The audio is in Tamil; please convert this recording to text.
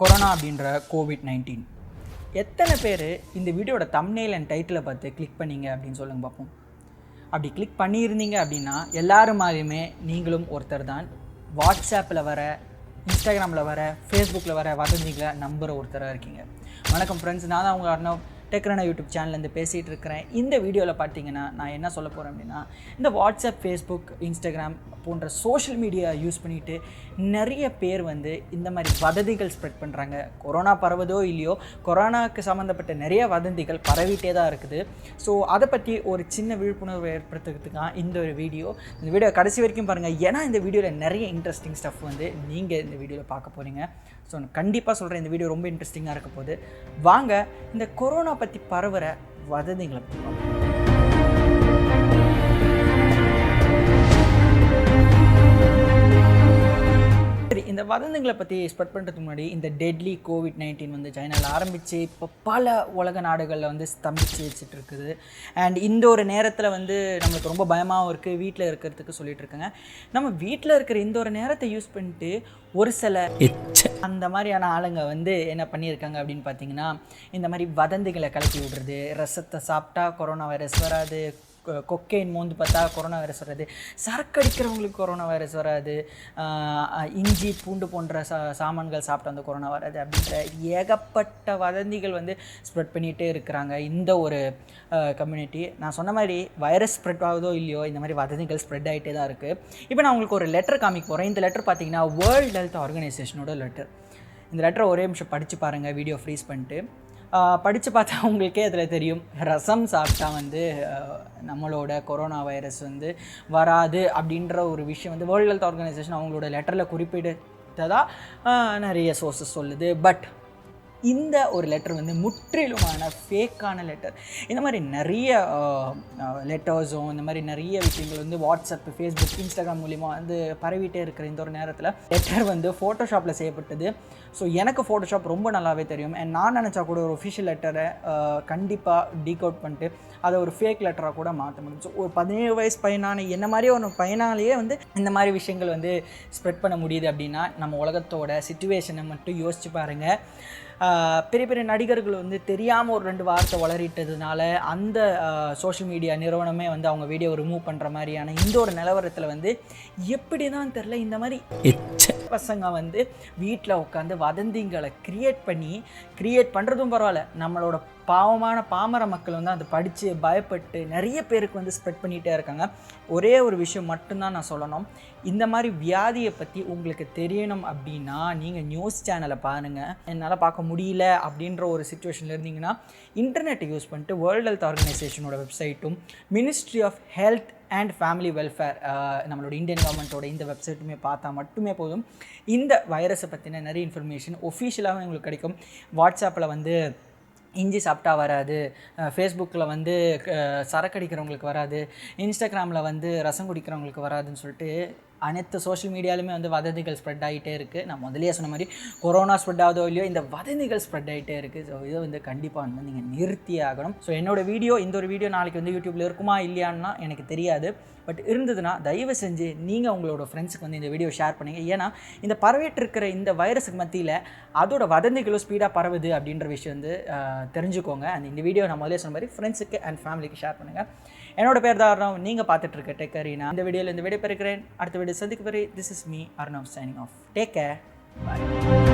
கொரோனா அப்படின்ற கோவிட்-19 எத்தனை பேர் இந்த வீடியோட தம்ப்நெயில் அண்ட் டைட்டிலை பார்த்து கிளிக் பண்ணீங்க அப்படின்னு சொல்லுங்க பார்ப்போம். அப்படி கிளிக் பண்ணியிருந்தீங்க அப்படின்னா எல்லாரும் மாதிரியுமே நீங்களும் ஒருத்தர் தான் வாட்ஸ்அப்பில் வர, இன்ஸ்டாகிராமில் வர, ஃபேஸ்புக்கில் வர வதந்திகளை நம்புகிற ஒருத்தராக இருக்கீங்க. வணக்கம் ஃப்ரெண்ட்ஸ், நான் தான் உங்கள் அர்ணவ் டெக்ரானோ யூடியூப் சேனல்லேருந்து பேசிகிட்டு இருக்கிறேன். இந்த வீடியோவில் பார்த்தீங்கன்னா நான் என்ன சொல்ல போகிறேன் அப்படின்னா, இந்த வாட்ஸ்அப், ஃபேஸ்புக், இன்ஸ்டாகிராம் போன்ற சோஷியல் மீடியா யூஸ் பண்ணிவிட்டு நிறைய பேர் இந்த மாதிரி வதந்திகள் ஸ்ப்ரெட் பண்ணுறாங்க. கொரோனா பரவதோ இல்லையோ, கொரோனாவுக்கு சம்மந்தப்பட்ட நிறைய வதந்திகள் பரவிட்டே தான் இருக்குது. ஸோ அதை பற்றி ஒரு சின்ன விழிப்புணர்வு ஏற்படுத்துறதுக்கு தான் இந்த ஒரு வீடியோ. இந்த வீடியோ கடைசி வரைக்கும் பாருங்கள், ஏன்னா இந்த வீடியோவில் நிறைய இன்ட்ரெஸ்டிங் ஸ்டஃப் நீங்கள் இந்த வீடியோவில் பார்க்க போகிறீங்க. ஸோ நான் கண்டிப்பாக சொல்கிறேன், இந்த வீடியோ ரொம்ப இன்ட்ரெஸ்டிங்காக இருக்க போகுது. வாங்க இந்த கொரோனா பற்றி பரவுகிற வதந்திகளை பற்றி பார்ப்போம். இந்த வதந்திகளை பற்றி ஸ்ப்ரெட் பண்ணுறதுக்கு முன்னாடி இந்த டெட்லி கோவிட்-19 சைனாவில் ஆரம்பித்து இப்போ பல உலக நாடுகளில் ஸ்தம்பிச்சு வச்சுட்டு இருக்குது. அண்ட் இந்த ஒரு நேரத்தில் நம்மளுக்கு ரொம்ப பயமாகவும் இருக்குது, வீட்டில் இருக்கிறதுக்கு சொல்லிட்டு இருக்காங்க. நம்ம வீட்டில் இருக்கிற இந்த ஒரு நேரத்தை யூஸ் பண்ணிட்டு ஒரு சில அந்த மாதிரியான ஆளுங்க என்ன பண்ணியிருக்காங்க அப்படின்னு பார்த்தீங்கன்னா, இந்த மாதிரி வதந்திகளை கலக்கி விடுறது. ரசத்தை சாப்பிட்டா கொரோனா வைரஸ் வராது, கொக்கைன் மோந்து பார்த்தா கொரோனா வைரஸ் வராது, சரக்கு அடிக்கிறவங்களுக்கு கொரோனா வைரஸ் வராது, இஞ்சி பூண்டு போன்ற சாமான்கள் சாப்பிட்டு அந்த கொரோனா வராது அப்படின்ற ஏகப்பட்ட வதந்திகள் ஸ்ப்ரெட் பண்ணிகிட்டே இருக்கிறாங்க இந்த ஒரு கம்யூனிட்டி. நான் சொன்ன மாதிரி வைரஸ் ஸ்ப்ரெட் ஆகுதோ இல்லையோ, இந்த மாதிரி வதந்திகள் ஸ்ப்ரெட் ஆகிட்டே தான் இருக்குது. இப்போ நான் உங்களுக்கு ஒரு லெட்டர் காமிக்க போகிறேன். இந்த லெட்டர் பார்த்தீங்கன்னா வேர்ல்டு ஹெல்த் ஆர்கனைசேஷனோட லெட்டர். இந்த லெட்டரை ஒரே நிமிஷம் படித்து பாருங்கள், வீடியோ ஃப்ரீஸ் பண்ணிட்டு. படித்து பார்த்தா உங்களுக்கே அதில் தெரியும், ரசம் சாப்பிட்டா நம்மளோட கொரோனா வைரஸ் வராது அப்படின்ற ஒரு விஷயம் வேர்ல்டு ஹெல்த் ஆர்கனைசேஷன் அவங்களோட லெட்டரில் குறிப்பிட்டதாக நிறைய சோர்ஸஸ் சொல்லுது. பட் இந்த ஒரு லெட்டர் முற்றிலுமான ஃபேக்கான லெட்டர். இந்த மாதிரி நிறைய லெட்டர்ஸும் இந்த மாதிரி நிறைய விஷயங்கள் வாட்ஸ்அப், ஃபேஸ்புக், இன்ஸ்டாகிராம் மூலிமா பரவிட்டே இருக்கிற இந்த ஒரு நேரத்தில் லெட்டர் ஃபோட்டோஷாப்பில் செய்யப்பட்டது. ஸோ எனக்கு ஃபோட்டோஷாப் ரொம்ப நல்லாவே தெரியும். அண்ட் நான் நினச்சா கூட ஒரு ஒஃபிஷியல் லெட்டரை கண்டிப்பாக டீகோட் பண்ணிட்டு அதை ஒரு ஃபேக் லெட்டராக கூட மாற்ற முடியும். ஸோ ஒரு 17 வயசு பையனான என்ன மாதிரியே ஒரு பையனாலேயே இந்த மாதிரி விஷயங்கள் ஸ்ப்ரெட் பண்ண முடியுது அப்படின்னா நம்ம உலகத்தோட சிச்சுவேஷனை மட்டும் யோசிச்சு பாருங்கள். பெரிய பெரிய நடிகர்கள் தெரியாமல் ஒரு 2 வார்த்தை வளரிட்டதுனால அந்த சோஷியல் மீடியா நிறுவனமே அவங்க வீடியோ ரிமூவ் பண்ணுற மாதிரியான இந்த ஒரு நிலவரத்தில் எப்படி தான் தெரில, இந்த மாதிரி பசங்க வீட்டில் உட்காந்து வதந்திங்களை கிரியேட் பண்ணுறதும் பரவாயில்ல, நம்மளோட பாவமான பாமர மக்கள் அதை படித்து பயப்பட்டு நிறைய பேருக்கு ஸ்ப்ரெட் பண்ணிகிட்டே இருக்காங்க. ஒரே ஒரு விஷயம் மட்டும்தான் நான் சொல்லணும், இந்த மாதிரி வியாதியை பற்றி உங்களுக்கு தெரியணும் அப்படின்னா நீங்கள் நியூஸ் சேனலை பாருங்கள். என்னால் பார்க்க முடியல அப்படின்ற ஒரு சிச்சுவேஷனில் இருந்தீங்கன்னா இன்டர்நெட்டை யூஸ் பண்ணிட்டு வேர்ல்டு ஹெல்த் ஆர்கனைசேஷனோட வெப்சைட்டும், ministry of health and family welfare, நம்மளோட இந்தியன் கவர்மெண்ட்டோட இந்த வெப்சைட்டுமே பார்த்தா மட்டுமே போதும். இந்த வைரஸை பற்றின நிறைய இன்ஃபர்மேஷன் ஒஃபிஷியலாகவும் உங்களுக்கு கிடைக்கும். வாட்ஸ்அப்பில் இஞ்சி சாப்பிட்டா வராது, ஃபேஸ்புக்கில் சரக்கு அடிக்கிறவங்களுக்கு வராது, இன்ஸ்டாகிராமில் ரசம் குடிக்கிறவங்களுக்கு வராதுன்னு சொல்லிட்டு அனைத்து சோஷியல் மீடியாலுமே வதந்திகள் ஸ்ப்ரெட் ஆகிட்டே இருக்குது. நான் முதலே சொன்ன மாதிரி கொரோனா ஸ்ப்ரெட் ஆகுதோ இல்லையோ, இந்த வதந்திகள் ஸ்ப்ரெட் ஆகிட்டே இருக்குது. ஸோ இதை கண்டிப்பாக நீங்கள் நிறுத்தியே ஆகணும். ஸோ என்னோடய வீடியோ, இந்த ஒரு வீடியோ நாளைக்கு யூடியூப்பில் இருக்குமா இல்லையான்னா எனக்கு தெரியாது. பட் இருந்ததுன்னா தயவு செஞ்சு நீங்கள் உங்களோட ஃப்ரெண்ட்ஸுக்கு இந்த வீடியோ ஷேர் பண்ணுங்க. ஏன்னா இந்த பரவிட்டு இருக்கிற இந்த வைரஸுக்கு மத்தியில் அதோட வதந்திகளும் ஸ்பீடாக பரவுது அப்படின்ற விஷயம் தெரிஞ்சுக்கோங்க. அந்த இந்த வீடியோ நான் முதலே சொன்ன மாதிரி ஃப்ரெண்ட்ஸுக்கு அண்ட் ஃபேமிலிக்கு ஷேர் பண்ணுங்கள். என்னோட பேர் தான் அர்ணவ், நீங்கள் பார்த்துட்டு இருக்க டெக்கரினா. இந்த வீடியோவில் இந்த வீடியோ பெறுகிறேன். அடுத்த வீடியோ சந்திக்கு வரை, this is me Arnav signing off. Take care, bye.